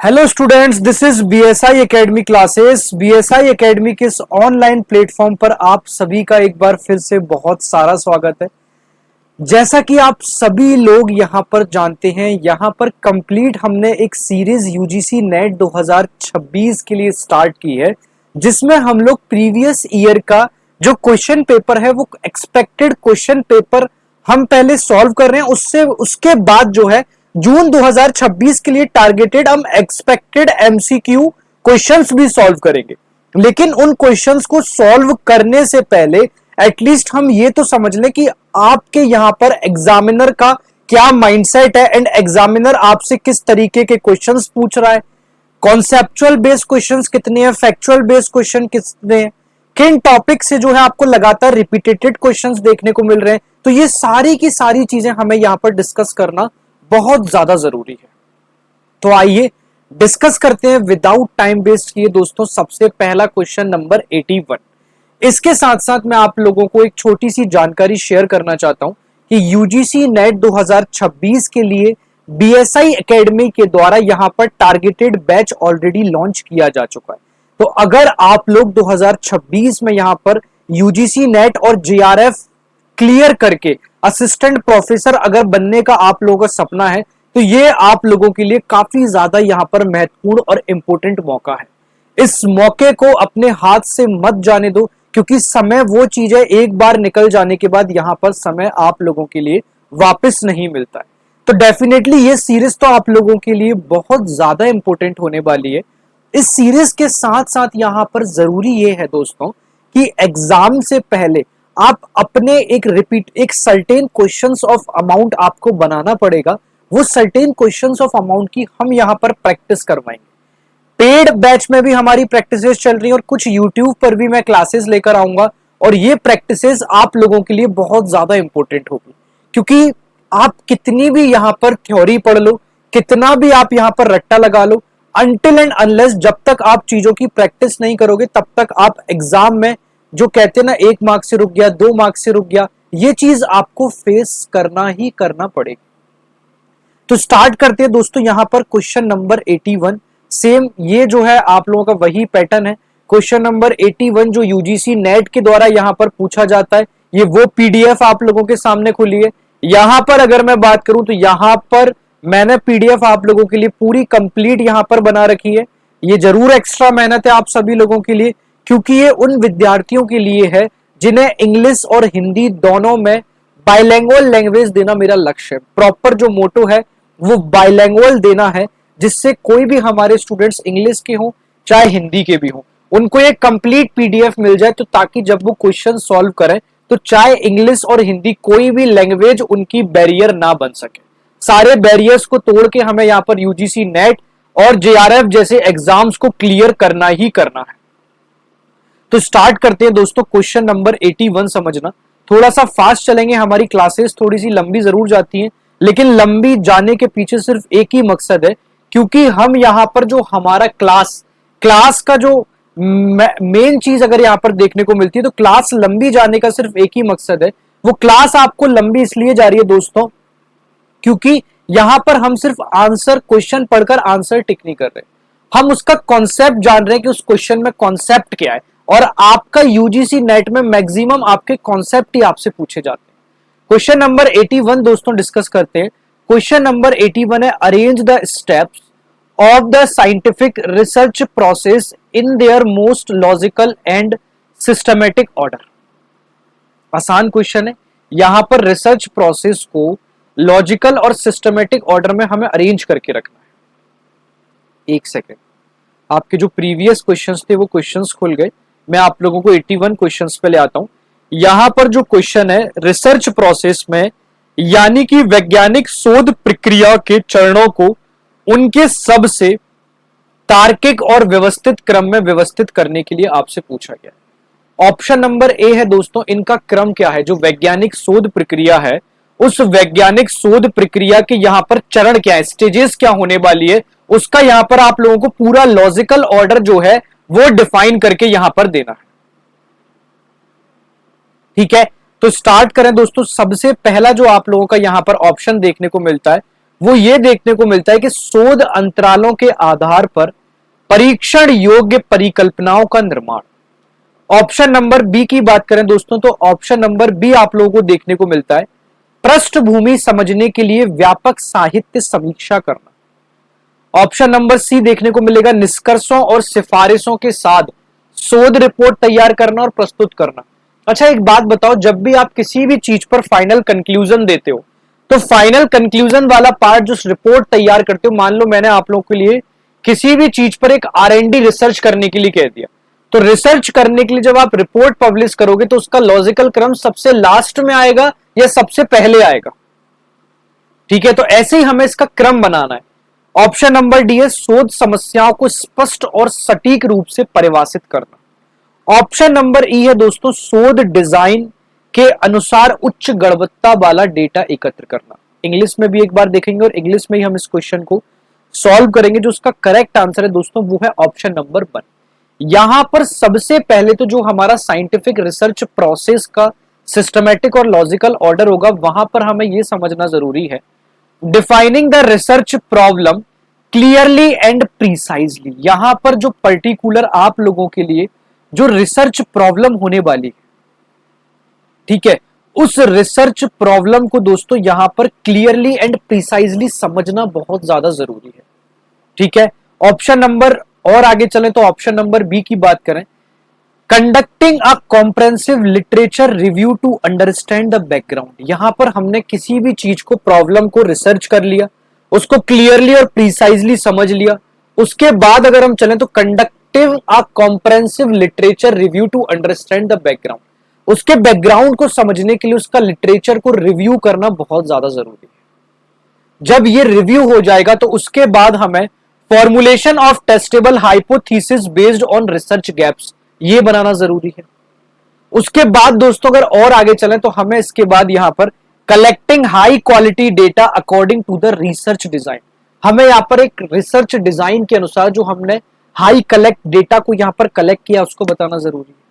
Hello students, this is BSI academy classes. BSI academy के इस online platform पर आप सभी का एक बार फिर से बहुत सारा स्वागत है। जैसा कि आप सभी लोग यहां पर जानते हैं, यहां पर कंप्लीट हमने एक सीरीज यूजीसी नेट 2026 के लिए स्टार्ट की है, जिसमें हम लोग प्रीवियस ईयर का जो क्वेश्चन पेपर है वो एक्सपेक्टेड क्वेश्चन पेपर हम पहले सॉल्व कर रहे हैं। उसके बाद जो है जून 2026 के लिए टारगेटेड हम एक्सपेक्टेड एमसीक्यू क्वेश्चंस भी सॉल्व करेंगे। लेकिन उन क्वेश्चंस को सॉल्व करने से पहले एटलीस्ट हम ये तो समझ लें कि आपके यहां पर एग्जामिनर का क्या माइंडसेट है एंड एग्जामिनर आपसे किस तरीके के क्वेश्चंस पूछ रहा है, कॉन्सेप्चुअल बेस्ड क्वेश्चंस कितने हैं, फैक्चुअल बेस्ड क्वेश्चन कितने हैं, किन टॉपिक से जो है आपको लगातार रिपीटेटेड क्वेश्चंस देखने को मिल रहे हैं। तो ये सारी की सारी चीजें हमें यहां पर डिस्कस करना बहुत ज्यादा जरूरी है। तो आइए डिस्कस करते हैं विदाउट टाइम वेस्ट किए दोस्तों। सबसे पहला क्वेश्चन नंबर 81। इसके साथ साथ मैं आप लोगों को एक छोटी सी जानकारी शेयर करना चाहता हूं कि यूजीसी नेट 2026 के लिए बीएसआई एकेडमी के द्वारा यहां पर टारगेटेड बैच ऑलरेडी लॉन्च किया जा चुका है। तो अगर आप लोग 2026 में यहां पर यूजीसी नेट और जेआरएफ क्लियर करके असिस्टेंट प्रोफेसर अगर बनने का आप लोगों का सपना है, तो ये आप लोगों के लिए काफी ज्यादा यहां पर महत्वपूर्ण और इंपॉर्टेंट मौका है। इस मौके को अपने हाथ से मत जाने दो, क्योंकि समय वो चीज है एक बार निकल जाने के बाद यहां पर समय आप लोगों के लिए वापस नहीं मिलता है। तो डेफिनेटली ये सीरीज तो आप लोगों के लिए बहुत ज्यादा इंपॉर्टेंट होने वाली है। इस सीरीज के साथ साथ यहां पर जरूरी ये है दोस्तों कि एग्जाम से पहले आप अपने एक सर्टेन क्वेश्चंस ऑफ अमाउंट आपको बनाना पड़ेगा। वो सर्टेन क्वेश्चंस ऑफ अमाउंट की हम यहां पर प्रैक्टिस करवाएंगे। पेड बैच में भी हमारी प्रैक्टिसेस चल रही है और कुछ यूट्यूब पर भी मैं क्लासेस लेकर आऊंगा, और ये प्रैक्टिसेस आप लोगों के लिए बहुत ज्यादा इंपॉर्टेंट होगी। क्योंकि आप कितनी भी यहां पर थ्योरी पढ़ लो, कितना भी आप यहां पर रट्टा लगा लो, अनटिल एंड अनलेस जब तक आप चीजों की प्रैक्टिस नहीं करोगे तब तक आप एग्जाम में जो कहते हैं ना 1 मार्क्स से रुक गया, 2 मार्क्स से रुक गया, ये चीज आपको फेस करना ही करना पड़ेगा। तो स्टार्ट करते हैं दोस्तों यहां पर क्वेश्चन नंबर 81। सेम ये जो है आप लोगों का वही पैटर्न है। क्वेश्चन नंबर 81 जो यूजीसी नेट के द्वारा यहां पर पूछा जाता है, ये वो पीडीएफ आप लोगों के सामने खुली है। यहां पर अगर मैं बात करूं तो यहां पर मैंने पीडीएफ आप लोगों के लिए पूरी कंप्लीट यहां पर बना रखी है। ये जरूर एक्स्ट्रा मेहनत है आप सभी लोगों के लिए, क्योंकि ये उन विद्यार्थियों के लिए है जिन्हें इंग्लिश और हिंदी दोनों में बाइलैंग्वेज लैंग्वेज देना मेरा लक्ष्य है। प्रॉपर जो मोटो है वो बाइलैंग्वेज देना है, जिससे कोई भी हमारे स्टूडेंट्स इंग्लिश के हों चाहे हिंदी के भी हों, उनको ये कंप्लीट पीडीएफ मिल जाए। तो ताकि जब वो क्वेश्चन सॉल्व करें तो चाहे इंग्लिश और हिंदी कोई भी लैंग्वेज उनकी बैरियर ना बन सके। सारे बैरियर्स को तोड़ के हमें यहाँ पर यूजीसी नेट और जेआरएफ जैसे एग्जाम्स को क्लियर करना ही करना है। तो स्टार्ट करते हैं दोस्तों क्वेश्चन नंबर 81। समझना थोड़ा सा फास्ट चलेंगे, हमारी क्लासेस थोड़ी सी लंबी जरूर जाती हैं, लेकिन लंबी जाने के पीछे सिर्फ एक ही मकसद है, क्योंकि हम यहां पर जो हमारा क्लास का जो मेन चीज अगर यहां पर देखने को मिलती है, तो क्लास लंबी जाने का सिर्फ एक ही मकसद है। वो क्लास आपको लंबी इसलिए जा रही है दोस्तों क्योंकि यहां पर हम सिर्फ आंसर क्वेश्चन पढ़कर आंसर टिक नहीं कर रहे, हम उसका कॉन्सेप्ट जान रहे हैं कि उस क्वेश्चन में कॉन्सेप्ट क्या है। और आपका यूजीसी नेट में मैक्सिमम आपके कॉन्सेप्ट ही आपसे पूछे जाते हैं। क्वेश्चन नंबर 81 दोस्तों डिस्कस करते हैं। क्वेश्चन नंबर 81 है, arrange the steps of the scientific research process in their most logical and systematic order. आसान क्वेश्चन है। यहां पर रिसर्च प्रोसेस को लॉजिकल और सिस्टमेटिक ऑर्डर में हमें अरेंज करके रखना है। एक सेकेंड, आपके जो प्रीवियस क्वेश्चंस थे वो क्वेश्चंस खुल गए। मैं आप लोगों को 81 क्वेश्चंस पे ले आता हूं। यहां पर जो क्वेश्चन है रिसर्च प्रोसेस में, यानी कि वैज्ञानिक शोध प्रक्रिया के चरणों को उनके सबसे तार्किक और व्यवस्थित क्रम में व्यवस्थित करने के लिए आपसे पूछा गया। ऑप्शन नंबर ए है दोस्तों, इनका क्रम क्या है, जो वैज्ञानिक शोध प्रक्रिया है उस वैज्ञानिक शोध प्रक्रिया के यहां पर चरण क्या है, स्टेजेस क्या होने वाली है, उसका यहां पर आप लोगों को पूरा लॉजिकल ऑर्डर जो है वो डिफाइन करके यहां पर देना है। ठीक है, तो स्टार्ट करें दोस्तों। सबसे पहला जो आप लोगों का यहां पर ऑप्शन देखने को मिलता है वो ये देखने को मिलता है कि शोध अंतरालों के आधार पर परीक्षण योग्य परिकल्पनाओं का निर्माण। ऑप्शन नंबर बी की बात करें दोस्तों तो ऑप्शन नंबर बी आप लोगों को देखने को मिलता है पृष्ठभूमि समझने के लिए व्यापक साहित्य समीक्षा करना। ऑप्शन नंबर सी देखने को मिलेगा निष्कर्षों और सिफारिशों के साथ शोध रिपोर्ट तैयार करना और प्रस्तुत करना। अच्छा एक बात बताओ, जब भी आप किसी भी चीज पर फाइनल कंक्लूजन देते हो तो फाइनल कंक्लूजन वाला पार्ट जो रिपोर्ट तैयार करते हो, मान लो मैंने आप लोगों के लिए किसी भी चीज पर एक R&D रिसर्च करने के लिए कह दिया, तो रिसर्च करने के लिए जब आप रिपोर्ट पब्लिश करोगे तो उसका लॉजिकल क्रम सबसे लास्ट में आएगा या सबसे पहले आएगा। ठीक है, तो ऐसे ही हमें इसका क्रम बनाना है। ऑप्शन नंबर डी है शोध समस्याओं को स्पष्ट और सटीक रूप से परिभाषित करना। ऑप्शन नंबर ई है दोस्तों शोध डिजाइन के अनुसार उच्च गुणवत्ता वाला डेटा एकत्र करना। इंग्लिश में भी एक बार देखेंगे और इंग्लिश में ही हम इस क्वेश्चन को सॉल्व करेंगे। जो उसका करेक्ट आंसर है दोस्तों वो है ऑप्शन नंबर 1। यहां पर सबसे पहले तो जो हमारा साइंटिफिक रिसर्च प्रोसेस का सिस्टमैटिक और लॉजिकल ऑर्डर होगा वहां पर हमें यह समझना जरूरी है defining the research problem clearly and precisely. यहां पर जो पर्टिकुलर आप लोगों के लिए जो रिसर्च प्रॉब्लम होने वाली है, ठीक है, उस रिसर्च प्रॉब्लम को दोस्तों यहां पर क्लियरली एंड प्रिसाइजली समझना बहुत ज्यादा जरूरी है। ठीक है, ऑप्शन नंबर और आगे चलें तो ऑप्शन नंबर बी की बात करें conducting a comprehensive literature review to understand the background. यहां पर हमने किसी भी चीज को प्रॉब्लम को रिसर्च कर लिया, उसको क्लियरली और प्रिसाइजली समझ लिया, उसके बाद अगर हम चलें तो conducting a comprehensive literature review to understand the background, उसके बैकग्राउंड को समझने के लिए उसका लिटरेचर को रिव्यू करना बहुत ज्यादा जरूरी है। जब ये रिव्यू हो जाएगा तो उसके बाद हमें formulation of testable hypothesis based on research gaps ये बनाना जरूरी है। उसके बाद दोस्तों अगर और आगे चलें तो हमें इसके बाद यहां पर collecting high quality data according to the research design, हमें यहां पर एक रिसर्च डिजाइन के अनुसार जो हमने हाई कलेक्ट डेटा को यहां पर कलेक्ट किया उसको बताना जरूरी है।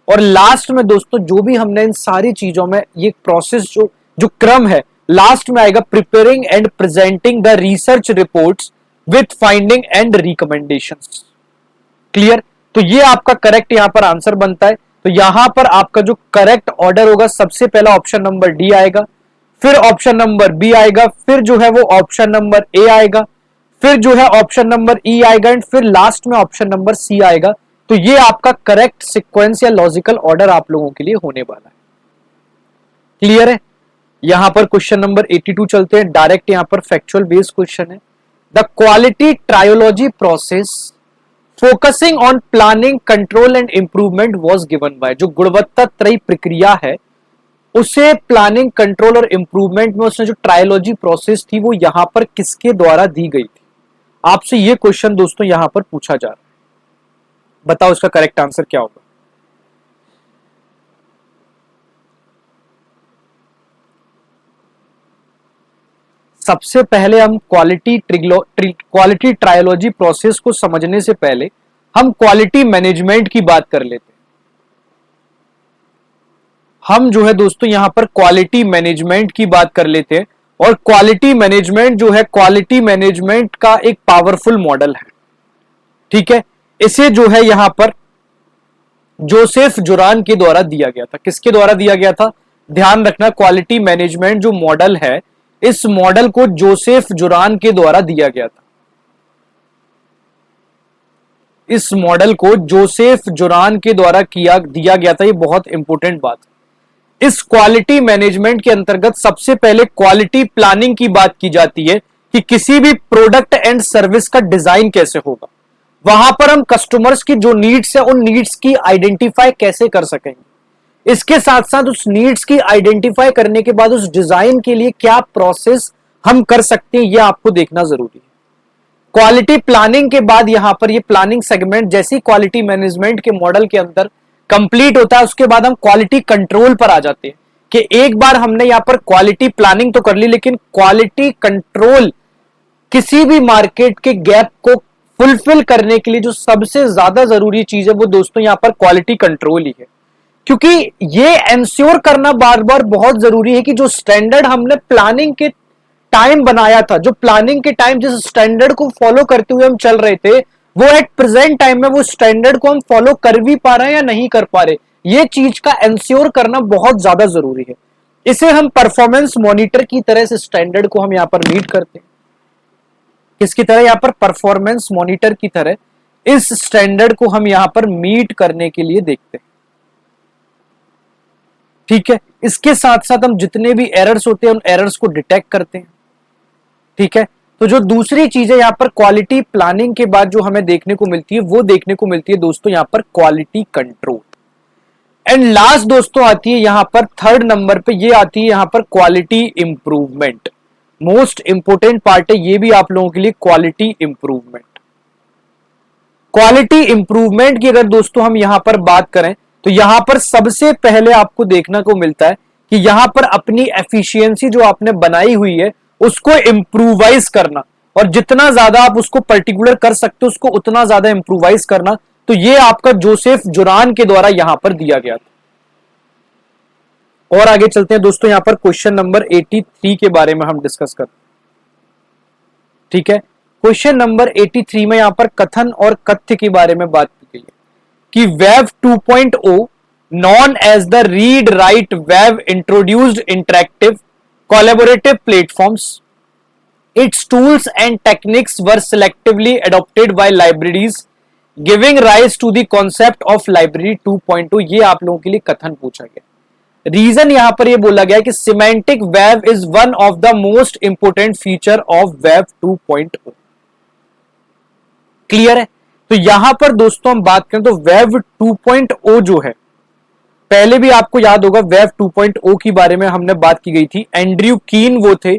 और लास्ट में दोस्तों जो भी हमने इन सारी चीजों में ये प्रोसेस जो क्रम है लास्ट में आएगा preparing and presenting the research reports with finding and recommendations. Clear, तो ये आपका करेक्ट यहां पर आंसर बनता है। तो यहां पर आपका जो करेक्ट ऑर्डर होगा सबसे पहला ऑप्शन नंबर डी आएगा, फिर ऑप्शन नंबर बी आएगा, फिर जो है वो ऑप्शन नंबर ए आएगा, फिर जो है ऑप्शन नंबर ई आएगा एंड फिर लास्ट में ऑप्शन नंबर सी आएगा। तो ये आपका करेक्ट सीक्वेंस या लॉजिकल ऑर्डर आप लोगों के लिए होने वाला है। क्लियर है, यहां पर क्वेश्चन नंबर 82 चलते हैं, डायरेक्ट यहां पर फैक्चुअल बेस्ड क्वेश्चन है। The quality trilogy process focusing on planning control and improvement was given by. जो गुणवत्ता त्रयी प्रक्रिया है उसे प्लानिंग कंट्रोल और इंप्रूवमेंट में उसने जो ट्रायोलॉजी प्रोसेस थी वो यहां पर किसके द्वारा दी गई थी। आपसे ये क्वेश्चन दोस्तों यहां पर पूछा जा रहा है, बताओ इसका करेक्ट आंसर क्या होगा। सबसे पहले हम क्वालिटी ट्रायोलॉजी प्रोसेस को समझने से पहले हम क्वालिटी मैनेजमेंट की बात कर लेते हैं। हम जो है दोस्तों यहां पर क्वालिटी मैनेजमेंट की बात कर लेते हैं और क्वालिटी मैनेजमेंट जो है क्वालिटी मैनेजमेंट का एक पावरफुल मॉडल है। ठीक है, इसे जो है यहां पर जोसेफ जुरान के द्वारा दिया गया था। किसके द्वारा दिया गया था, ध्यान रखना, क्वालिटी मैनेजमेंट जो मॉडल है इस मॉडल को जोसेफ जुरान के द्वारा दिया गया था। इस मॉडल को जोसेफ जुरान के द्वारा दिया गया था, ये बहुत इंपॉर्टेंट बात। इस क्वालिटी मैनेजमेंट के अंतर्गत सबसे पहले क्वालिटी प्लानिंग की बात की जाती है कि किसी भी प्रोडक्ट एंड सर्विस का डिजाइन कैसे होगा। वहां पर हम कस्टमर्स की जो नीड्स है उन नीड्स की आइडेंटिफाई कैसे कर सकेंगे, इसके साथ साथ उस नीड्स की आइडेंटिफाई करने के बाद उस डिजाइन के लिए क्या प्रोसेस हम कर सकते हैं यह आपको देखना जरूरी है। क्वालिटी प्लानिंग के बाद यहां पर ये प्लानिंग सेगमेंट जैसी क्वालिटी मैनेजमेंट के मॉडल के अंदर कंप्लीट होता है उसके बाद हम क्वालिटी कंट्रोल पर आ जाते हैं कि एक बार हमने यहां पर क्वालिटी प्लानिंग तो कर ली लेकिन क्वालिटी कंट्रोल किसी भी मार्केट के गैप को फुलफिल करने के लिए जो सबसे ज्यादा जरूरी चीज है वो दोस्तों यहां पर क्वालिटी कंट्रोल ही है। क्योंकि ये एंश्योर करना बार बार बहुत जरूरी है कि जो स्टैंडर्ड हमने प्लानिंग के टाइम बनाया था, जो प्लानिंग के टाइम जिस स्टैंडर्ड को फॉलो करते हुए हम चल रहे थे, वो एट प्रेजेंट टाइम में वो स्टैंडर्ड को हम फॉलो कर भी पा रहे हैं या नहीं कर पा रहे, ये चीज का एंश्योर करना बहुत ज्यादा जरूरी है। इसे हम परफॉर्मेंस मॉनिटर की तरह से स्टैंडर्ड को हम यहां पर मीट करते हैं। किसकी तरह? यहां पर परफॉर्मेंस मॉनिटर की तरह इस स्टैंडर्ड को हम यहां पर मीट करने के लिए देखते हैं। ठीक है, इसके साथ साथ हम जितने भी एरर्स होते हैं उन एरर्स को डिटेक्ट करते हैं। ठीक है, तो जो दूसरी चीज है यहां पर क्वालिटी प्लानिंग के बाद जो हमें देखने को मिलती है, वो देखने को मिलती है दोस्तों यहां पर क्वालिटी कंट्रोल। एंड लास्ट दोस्तों आती है यहां पर थर्ड नंबर पे, ये आती है यहां पर quality improvement. Most important part है ये भी आप लोगों के लिए, क्वालिटी इंप्रूवमेंट। क्वालिटी इंप्रूवमेंट की अगर दोस्तों हम यहां पर बात करें, तो यहां पर सबसे पहले आपको देखने को मिलता है कि यहां पर अपनी एफिशिएंसी जो आपने बनाई हुई है उसको इंप्रूवाइज करना, और जितना ज्यादा आप उसको पर्टिकुलर कर सकते हो उसको उतना ज्यादा इंप्रूवाइज करना। तो ये आपका जोसेफ जुरान के द्वारा यहां पर दिया गया था। और आगे चलते हैं दोस्तों, यहां पर क्वेश्चन नंबर 83 के बारे में हम डिस्कस करते हैं। ठीक है, क्वेश्चन नंबर 83 में यहां पर कथन और कथ्य के बारे में बात की गई है कि web 2.0 known as the read write web introduced interactive collaborative platforms. Its tools and techniques were selectively adopted by libraries, giving rise to the concept of library 2.0. ये आप लोगों के लिए कथन पूछा गया। रीजन यहां पर ये बोला गया कि semantic web is one of the most important feature of web 2.0। Clear है? तो यहां पर दोस्तों हम बात करें तो वेब 2.0 जो है, पहले भी आपको याद होगा वेब 2.0 की बारे में हमने बात की गई थी। एंड्रयू कीन वो थे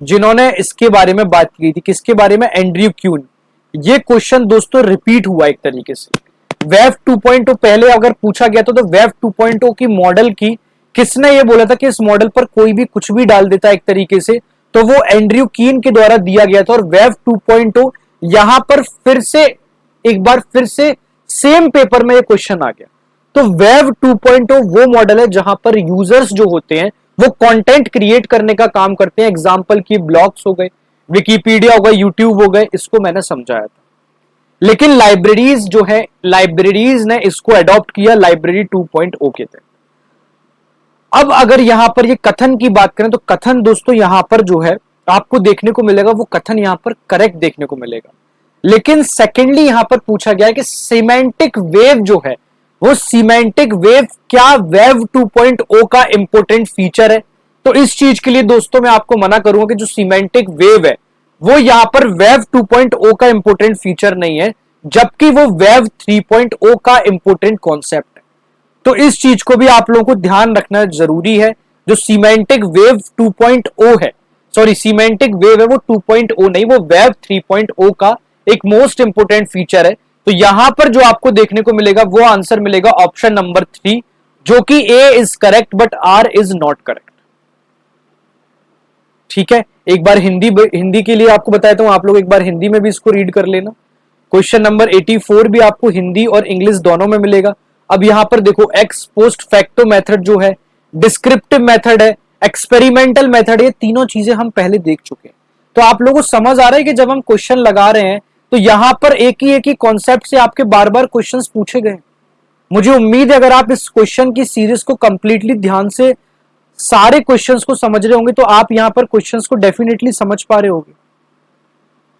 जिन्होंने इसके बारे में बात की गई थी। किसके बारे में? एंड्रयू कीन। ये क्वेश्चन दोस्तों रिपीट हुआ एक तरीके से। वेब 2.0 पहले अगर पूछा गया तो वेब 2.0 की मॉडल की किसने ये बोला था कि इस मॉडल पर कोई भी कुछ भी डाल देता है एक तरीके से, तो वो एंड्रयू कीन के द्वारा दिया गया था। और वेब 2.0 यहां पर फिर से एक बार फिर से सेम पेपर में ये क्वेश्चन आ गया। तो वेब 2.0 वो मॉडल है जहां पर यूजर्स जो होते हैं वो कंटेंट क्रिएट करने का काम करते हैं। एग्जांपल की ब्लॉग्स हो गए, विकिपीडिया हो गए, यूट्यूब हो गए, इसको मैंने समझाया था। लेकिन लाइब्रेरीज जो है, लाइब्रेरीज ने इसको अडॉप्ट किया लाइब्रेरी 2.0 के तहत। अब अगर यहां पर ये कथन की बात करें तो कथन दोस्तों यहां पर जो है आपको देखने को मिलेगा, वो कथन यहां पर करेक्ट देखने को मिलेगा। लेकिन सेकेंडली यहां पर पूछा गया है कि सिमेंटिक वेव जो है, वो सिमेंटिक वेव क्या वेब 2.0 का इंपोर्टेंट फीचर है? तो इस चीज के लिए दोस्तों मैं आपको मना करूंगा कि जो सिमेंटिक वेव है वो यहां पर वेब 2.0 का इंपोर्टेंट फीचर नहीं है, जबकि वो वेब 3.0 का इंपोर्टेंट कॉन्सेप्ट है। तो इस चीज को भी आप लोगों को ध्यान रखना जरूरी है। जो सिमेंटिक वेव 2.0 है, सॉरी सीमेंटिक वेव है वो 2.0 नहीं, वो वेब 3.0 का एक मोस्ट इंपोर्टेंट फीचर है। तो यहां पर जो आपको देखने को मिलेगा वो आंसर मिलेगा ऑप्शन नंबर 3, जो कि A is correct but R is not correct. ठीक है, एक बार हिंदी के लिए आपको बताया हूं, आप लोग एक बार हिंदी में भी इसको रीड कर लेना। क्वेश्चन नंबर 84 भी आपको हिंदी और इंग्लिश दोनों में मिलेगा। अब यहां पर देखो, एक्स पोस्ट फैक्टो मेथड जो है, डिस्क्रिप्टिव मेथड है, एक्सपेरिमेंटल मेथड, ये तीनों चीजें हम पहले देख चुके हैं। तो आप लोगों को समझ आ रहा है कि जब हम क्वेश्चन लगा रहे हैं तो यहां पर एक ही कॉन्सेप्ट से आपके बार बार क्वेश्चंस पूछे गए। मुझे उम्मीद है अगर आप इस क्वेश्चन की सीरीज को कंप्लीटली ध्यान से सारे क्वेश्चंस को समझ रहे होंगे तो आप यहां पर क्वेश्चंस को डेफिनेटली समझ पा रहे होंगे।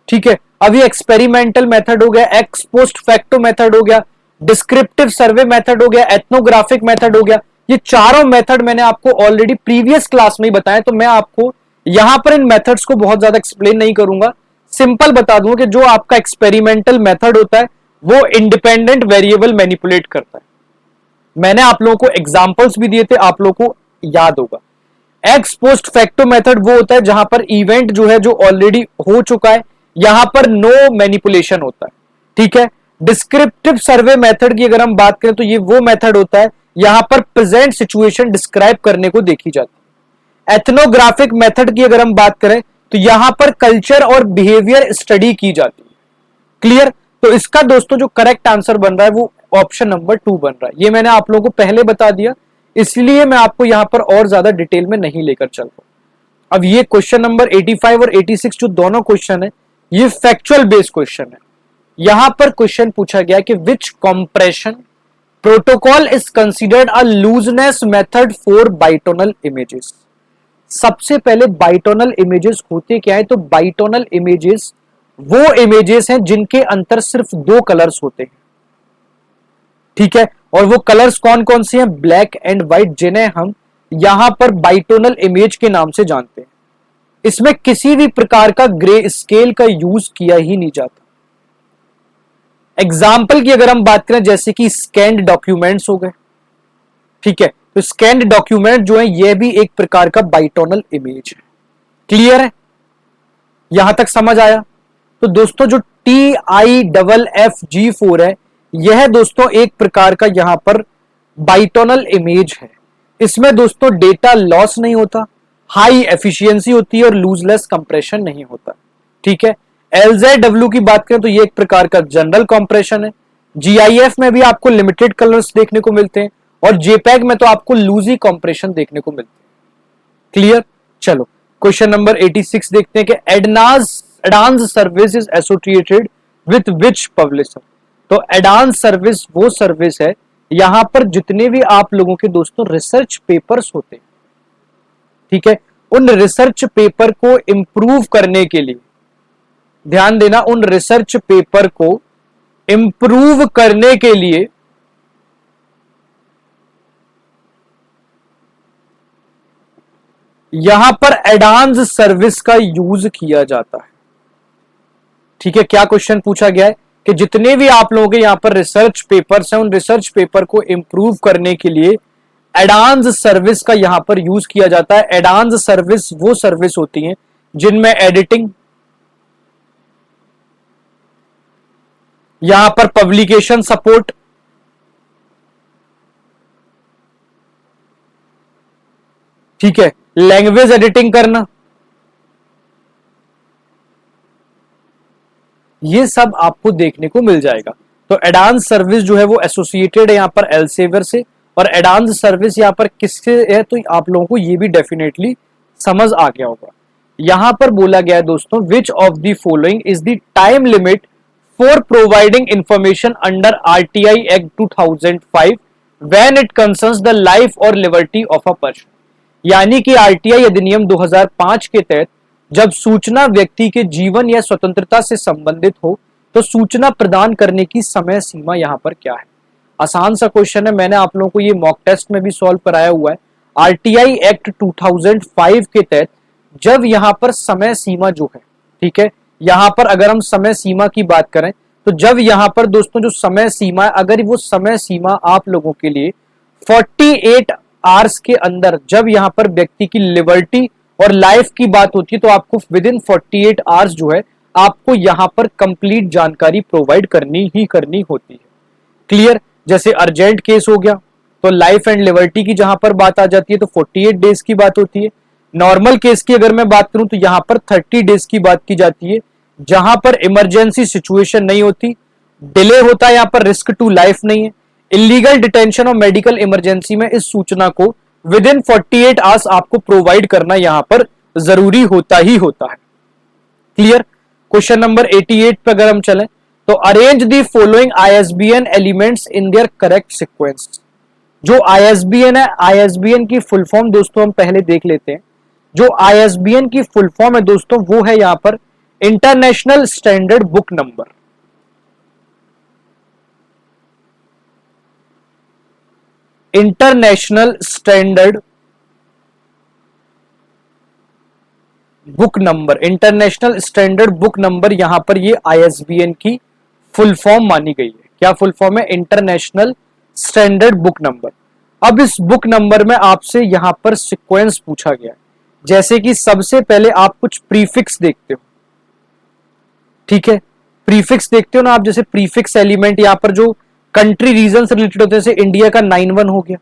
ठीक है, अभी एक्सपेरिमेंटल मेथड हो गया, एक्स पोस्ट फैक्टो मेथड हो गया, डिस्क्रिप्टिव सर्वे मेथड हो गया, एथनोग्राफिक मेथड हो गया। ये चारों मेथड मैंने आपको ऑलरेडी प्रीवियस क्लास में ही बताया, तो मैं आपको यहां पर इन मेथड्स को बहुत ज्यादा एक्सप्लेन नहीं करूंगा। सिंपल बता दूं कि जो आपका एक्सपेरिमेंटल मेथड होता है वो इंडिपेंडेंट वेरिएबल मैनिपुलेट करता है। मैंने आप लोगों को एग्जांपल्स भी दिए थे, आप लोगों को याद होगा। एक्स पोस्ट फैक्टो मेथड वो होता है जहां पर इवेंट जो है जो ऑलरेडी हो चुका है, यहां पर नो मैनिपुलेशन होता है। ठीक है, डिस्क्रिप्टिव सर्वे मेथड की अगर हम बात करें तो ये वो मेथड होता है यहां पर प्रेजेंट सिचुएशन डिस्क्राइब करने को देखी जाती है। एथनोग्राफिक मेथड की अगर हम बात करें तो यहां पर कल्चर और बिहेवियर स्टडी की जाती है। क्लियर? तो इसका दोस्तों जो करेक्ट आंसर बन रहा है वो ऑप्शन नंबर 2 बन रहा है। ये मैंने आप लोगों को पहले बता दिया, इसलिए मैं आपको यहां पर और ज्यादा डिटेल में नहीं लेकर चल रहा। अब ये क्वेश्चन नंबर 85 और 86 जो दोनों क्वेश्चन है ये फैक्चुअल बेस्ड क्वेश्चन है। यहां पर क्वेश्चन पूछा गया कि which compression protocol is considered a lossless method for bitonal images. सबसे पहले बाइटोनल इमेजेस होते क्या है, तो बाइटोनल इमेजेस वो इमेजेस हैं जिनके अंतर सिर्फ दो कलर्स होते हैं, ठीक है। और वो कलर्स कौन कौन से हैं, ब्लैक एंड व्हाइट, जिन्हें हम यहां पर बाइटोनल इमेज के नाम से जानते हैं। इसमें किसी भी प्रकार का ग्रे स्केल का यूज किया ही नहीं जाता। एग्जाम्पल की अगर हम बात करें, जैसे कि स्कैन्ड डॉक्यूमेंट्स हो गए, ठीक है, तो स्कैन्ड डॉक्यूमेंट जो है यह भी एक प्रकार का बाइटोनल इमेज है। क्लियर है, यहां तक समझ आया। तो दोस्तों जो TIFFG4 है यह दोस्तों एक प्रकार का यहां पर बाइटोनल इमेज है। इसमें दोस्तों डेटा लॉस नहीं होता, हाई एफिशिएंसी होती है और लूजलेस कंप्रेशन नहीं होता, ठीक है। LZW की बात करें तो ये एक प्रकार का जनरल कंप्रेशन है। GIF में भी आपको लिमिटेड कलर्स देखने को मिलते हैं और JPEG में तो आपको लूजी कंप्रेशन देखने को मिलते हैं। क्लियर, चलो क्वेश्चन नंबर 86 देखते हैं कि Adonis service is associated with which publisher. तो एडांस सर्विस वो सर्विस है यहां पर जितने भी आप लोगों के दोस्तों रिसर्च पेपर्स होते हैं, ठीक है, उन रिसर्च पेपर को इंप्रूव करने के लिए, ध्यान देना, उन रिसर्च पेपर को इंप्रूव करने के लिए यहां पर एडांस सर्विस का यूज किया जाता है, ठीक है। क्या क्वेश्चन पूछा गया है कि जितने भी आप लोगों के यहां पर रिसर्च पेपर्स हैं उन रिसर्च पेपर को इंप्रूव करने के लिए एडांस सर्विस का यहां पर यूज किया जाता है। एडांस सर्विस वो सर्विस होती हैं जिनमें एडिटिंग, यहां पर पब्लिकेशन सपोर्ट, ठीक है, लैंग्वेज एडिटिंग करना, ये सब आपको देखने को मिल जाएगा। तो एडांस सर्विस जो है वो एसोसिएटेड है यहां पर एल्सेवियर से, और एडांस सर्विस यहां पर किससे है तो आप लोगों को ये भी डेफिनेटली समझ आ गया होगा। यहां पर बोला गया है दोस्तों, which of the following is the time limit for providing information under RTI act 2005 when it concerns the life और लिबर्टी ऑफ अ पर्सन। यानी कि RTI अधिनियम 2005 के तहत जब सूचना व्यक्ति के जीवन या स्वतंत्रता से संबंधित हो तो सूचना प्रदान करने की समय सीमा यहां पर क्या है। आसान सा क्वेश्चन है, मैंने आप लोगों को ये मॉक टेस्ट में भी सॉल्व कराया हुआ है। RTI एक्ट 2005 के तहत जब यहां पर समय सीमा जो है, ठीक है, यहां पर अगर हम समय सीमा की बात करें तो जब यहां पर दोस्तों जो समय सीमा है, अगर वो समय सीमा आप लोगों के लिए 48 आवर्स के अंदर जब यहां पर व्यक्ति की लिबर्टी और लाइफ की बात होती है तो आपको विद इन 48 आवर्स जो है आपको यहां पर कंप्लीट जानकारी प्रोवाइड करनी ही करनी होती है। क्लियर, जैसे अर्जेंट केस हो गया तो लाइफ एंड लिबर्टी की जहां पर बात आ जाती है तो 48 डेज की बात होती है। नॉर्मल केस की अगर मैं बात करूं तो यहां पर 30 डेज की बात की जाती है। जहां पर इमरजेंसी सिचुएशन नहीं होती, डिले होता है, यहां पर रिस्क टू लाइफ नहीं है, इलीगल डिटेंशन और मेडिकल इमरजेंसी में इस सूचना को विद इन 48 आवर्स आपको प्रोवाइड करना यहां पर जरूरी होता ही होता है। क्लियर, क्वेश्चन नंबर 88 पे अगर हम चलें तो arrange the following ISBN elements in their correct sequence. जो ISBN है, ISBN की फुल फॉर्म दोस्तों हम पहले देख लेते हैं। जो ISBN की फुल फॉर्म है दोस्तों वो है यहां पर international standard book number. International standard book number, international standard book number, यहां पर ये ISBN की फुल फॉर्म मानी गई है। क्या फुल फॉर्म है? International standard book number. अब इस बुक नंबर में आपसे यहां पर सीक्वेंस पूछा गया है, जैसे कि सबसे पहले आप कुछ प्रीफिक्स देखते हो, ठीक है, प्रीफिक्स देखते हो ना आप, जैसे प्रीफिक्स एलिमेंट यहां पर जो कंट्री रीजन से रिलेटेड होते हैं, जैसे इंडिया का 91 हो गया,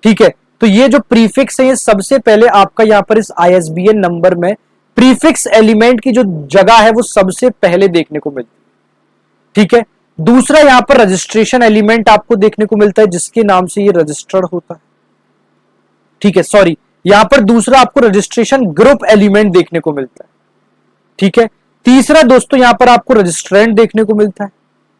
ठीक है, तो ये जो प्रीफिक्स है ये सबसे पहले आपका यहां पर इस ISBN नंबर में प्रीफिक्स एलिमेंट की जो जगह है वो सबसे पहले देखने को मिलती है, ठीक है। दूसरा यहां पर रजिस्ट्रेशन एलिमेंट आपको देखने को मिलता है जिसके नाम से ये रजिस्टर्ड होता है, ठीक है, सॉरी, यहां पर दूसरा आपको रजिस्ट्रेशन ग्रुप एलिमेंट देखने को मिलता है, ठीक है। तीसरा दोस्तों यहां पर आपको रजिस्ट्रेंट देखने को मिलता है,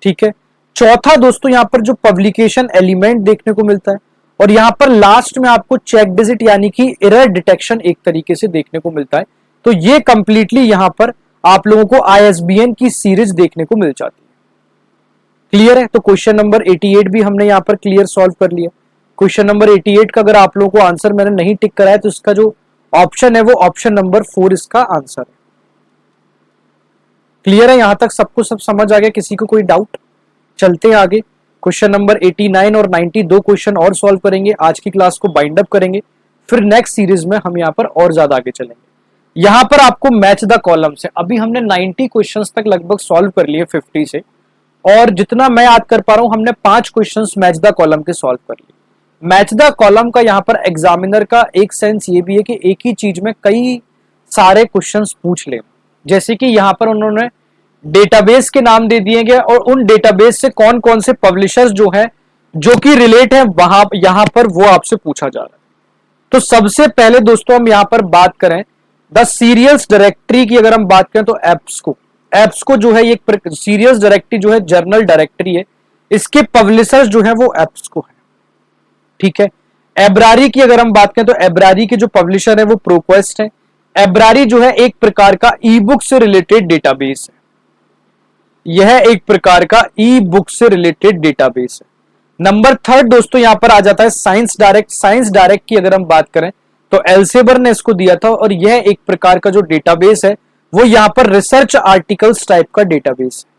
ठीक है। चौथा दोस्तों यहां पर जो पब्लिकेशन एलिमेंट देखने को मिलता है, और यहां पर लास्ट में आपको चेक डिजिट यानी कि एरर डिटेक्शन एक तरीके से देखने को मिलता है। तो ये कंप्लीटली यहां पर आप लोगों को आईएसबीएन की सीरीज देखने को मिल जाती है। क्लियर है? तो क्वेश्चन नंबर 88 भी हमने यहां पर क्लियर सॉल्व कर लिया। क्वेश्चन नंबर 88 का अगर आप लोगों को आंसर मैंने नहीं टिक कराया तो इसका जो ऑप्शन है वो ऑप्शन नंबर 4 इसका आंसर है। क्लियर है? यहां तक सबको सब समझ आ गया? किसी को कोई डाउट? चलते हैं आगे। क्वेश्चन नंबर 89 और 90 दो क्वेश्चन और सॉल्व करेंगे, आज की क्लास को बाइंड अप करेंगे, फिर नेक्स्ट सीरीज में हम यहां पर और ज्यादा आगे चलेंगे। यहां पर आपको मैच द कॉलम से अभी हमने 90 क्वेश्चंस तक लगभग सॉल्व कर लिए 50 से, और जितना मैं याद कर पा रहा हूं हमने 5 क्वेश्चंस मैच द कॉलम के सॉल्व कर लिए। मैच द कॉलम का यहां पर एग्जामिनर का एक सेंस ये भी है कि एक ही चीज में कई सारे क्वेश्चंस पूछ ले, जैसे कि यहां पर उन्होंने डेटाबेस के नाम दे दिए गए और उन डेटाबेस से कौन कौन से पब्लिशर्स जो है जो कि रिलेट है वहां यहां पर वो आपसे पूछा जा रहा है। तो सबसे पहले दोस्तों हम यहां पर बात करें द सीरियल्स डायरेक्टरी की, अगर हम बात करें तो एप्सको जो है एक सीरियल्स डायरेक्टरी जो है जर्नल डायरेक्टरी है, इसके पब्लिशर्स जो है वो एप्सको है, ठीक है। एब्रारी की अगर हम बात करें तो एब्रारी के जो पब्लिशर है वो प्रोक्वेस्ट है। एब्रारी जो है एक प्रकार का ई बुक से रिलेटेड डेटाबेस है, यह एक प्रकार का ई बुक से रिलेटेड डेटाबेस है। नंबर 3 दोस्तों यहां पर आ जाता है साइंस डायरेक्ट। साइंस डायरेक्ट की अगर हम बात करें तो एल्सेबर ने इसको दिया था, और यह एक प्रकार का जो डेटाबेस है वो यहां पर रिसर्च आर्टिकल्स टाइप का डेटाबेस है।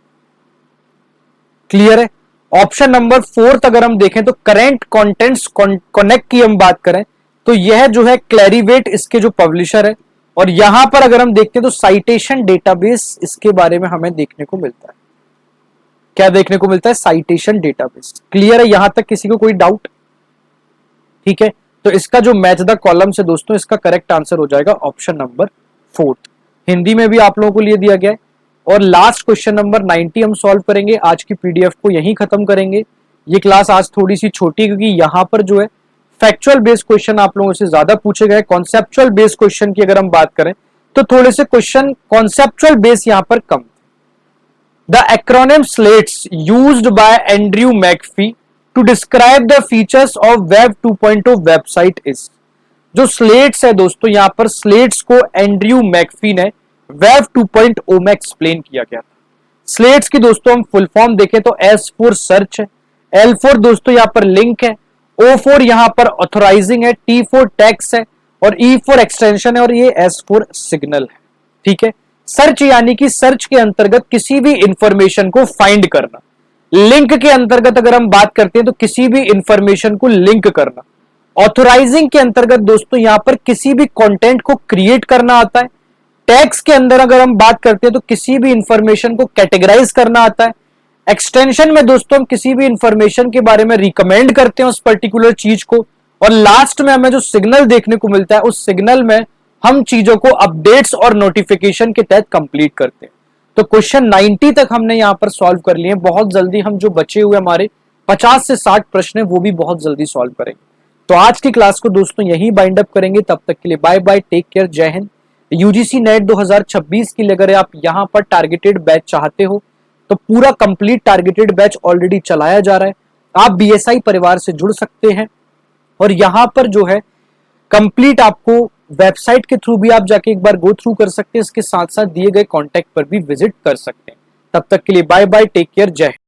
क्लियर है? ऑप्शन नंबर 4 अगर हम देखें तो करेंट कंटेंट्स कनेक्ट की हम बात करें तो यह जो है क्लैरिवेट इसके जो पब्लिशर है, और यहां पर अगर हम देखते हैं तो साइटेशन डेटाबेस इसके बारे में हमें देखने को मिलता है। क्या देखने को मिलता है? Citation database. क्लियर है? यहां तक किसी को कोई डाउट? ठीक है, तो इसका जो मैच द कॉलम से दोस्तों इसका करेक्ट आंसर हो जाएगा ऑप्शन नंबर 4। हिंदी में भी आप लोगों को लिए दिया गया है। और लास्ट क्वेश्चन नंबर 90 हम सॉल्व करेंगे, आज की पीडीएफ को यहीं खत्म करेंगे। ये क्लास आज थोड़ी सी छोटी क्योंकि यहां पर जो है फैक्चुअल बेस्ड क्वेश्चन आप लोगों से ज्यादा पूछे गए। कॉन्सेप्चुअल बेस्ड क्वेश्चन की अगर हम बात करें तो थोड़े से क्वेश्चन कॉन्सेप्चुअल बेस यहां पर कम। The acronym SLATES used by Andrew McAfee to describe the features of Web 2.0 website is। जो स्लेट्स है दोस्तों यहां पर स्लेट्स को एंड्रयू मैकफी ने वेब 2.0 में एक्सप्लेन किया गया था। स्लेट्स की दोस्तों हम फुल फॉर्म देखें तो S फॉर सर्च है, L फॉर दोस्तों यहां पर लिंक है, O फॉर यहां पर ऑथराइजिंग है, T फॉर टैक्स है, और E फॉर एक्सटेंशन है, और ये S फॉर सिग्नल है। ठीक है, सर्च यानी कि सर्च के अंतर्गत किसी भी इंफॉर्मेशन को फाइंड करना। लिंक के अंतर्गत अगर हम बात करते हैं तो किसी भी इंफॉर्मेशन को लिंक करना। ऑथराइजिंग के अंतर्गत दोस्तों यहां पर किसी भी कंटेंट को क्रिएट करना आता है। टैग्स के अंदर अगर हम बात करते हैं तो किसी भी इंफॉर्मेशन को कैटेगराइज करना आता है। एक्सटेंशन में दोस्तों हम किसी भी इंफॉर्मेशन के बारे में रिकमेंड करते हैं उस पर्टिकुलर चीज को। और लास्ट में हमें जो सिग्नल देखने को मिलता है उस सिग्नल में हम चीजों को अपडेट्स और नोटिफिकेशन के तहत कंप्लीट करते हैं। तो क्वेश्चन 90 तक हमने यहां पर सॉल्व कर लिए। बहुत जल्दी हम जो बचे हुए हमारे 50 से 60 प्रश्न है वो भी बहुत जल्दी सॉल्व करेंगे। तो आज की क्लास को दोस्तों यही बाइंड अप करेंगे। तब तक के लिए बाय बाय, टेक केयर, जय हिंद। यूजीसी नेट 2026 के लिए अगर आप यहां पर टारगेटेड बैच चाहते हो तो पूरा कंप्लीट टारगेटेड बैच ऑलरेडी चलाया जा रहा है। आप बीएसआई परिवार से जुड़ सकते हैं और यहां पर जो है कंप्लीट आपको वेबसाइट के थ्रू भी आप जाके एक बार गो थ्रू कर सकते हैं। इसके साथ साथ दिए गए कॉन्टैक्ट पर भी विजिट कर सकते हैं। तब तक के लिए बाय बाय, टेक केयर, जय हिंद।